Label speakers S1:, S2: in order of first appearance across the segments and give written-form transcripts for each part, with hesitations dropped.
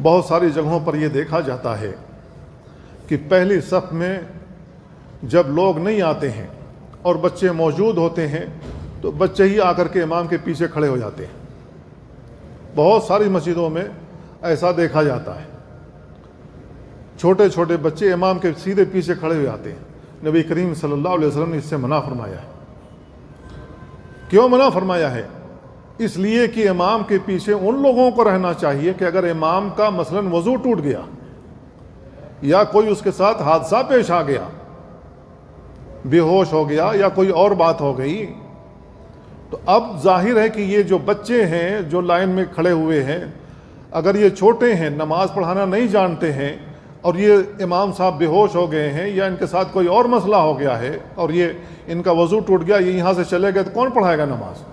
S1: بہت ساری جگہوں پر یہ دیکھا جاتا ہے کہ پہلی صف میں جب لوگ نہیں آتے ہیں اور بچے موجود ہوتے ہیں تو بچے ہی آ کر کے امام کے پیچھے کھڑے ہو جاتے ہیں. بہت ساری مسجدوں میں ایسا دیکھا جاتا ہے. چھوٹے چھوٹے بچے امام کے سیدھے پیچھے کھڑے ہو جاتے ہیں. نبی کریم صلی اللہ علیہ وسلم نے اس سے منع فرمایا ہے. کیوں منع فرمایا ہے؟ اس لیے کہ امام کے پیچھے ان لوگوں کو رہنا چاہیے کہ اگر امام کا مثلاً وضو ٹوٹ گیا یا کوئی اس کے ساتھ حادثہ پیش آ گیا، بے ہوش ہو گیا یا کوئی اور بات ہو گئی، تو اب ظاہر ہے کہ یہ جو بچے ہیں جو لائن میں کھڑے ہوئے ہیں، اگر یہ چھوٹے ہیں، نماز پڑھانا نہیں جانتے ہیں، اور یہ امام صاحب بے ہوش ہو گئے ہیں یا ان کے ساتھ کوئی اور مسئلہ ہو گیا ہے اور یہ ان کا وضو ٹوٹ گیا، یہ یہاں سے چلے گئے، تو کون پڑھائے گا نماز؟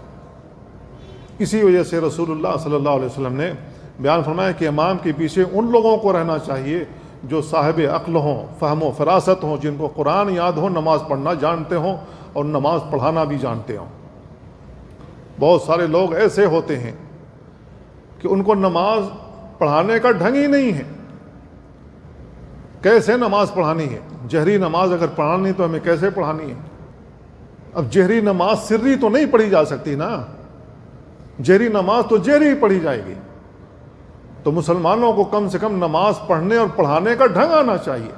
S1: اسی وجہ سے رسول اللہ صلی اللہ علیہ وسلم نے بیان فرمایا کہ امام کے پیچھے ان لوگوں کو رہنا چاہیے جو صاحب عقل ہوں، فہم و فراست ہوں، جن کو قرآن یاد ہو، نماز پڑھنا جانتے ہوں اور نماز پڑھانا بھی جانتے ہوں. بہت سارے لوگ ایسے ہوتے ہیں کہ ان کو نماز پڑھانے کا ڈھنگ ہی نہیں ہے. کیسے نماز پڑھانی ہے؟ جہری نماز اگر پڑھانی تو ہمیں کیسے پڑھانی ہے؟ اب جہری نماز سری تو نہیں پڑھی جا سکتی نا، جہری نماز تو جہری ہی پڑھی جائے گی. تو مسلمانوں کو کم سے کم نماز پڑھنے اور پڑھانے کا ڈھنگ آنا چاہیے.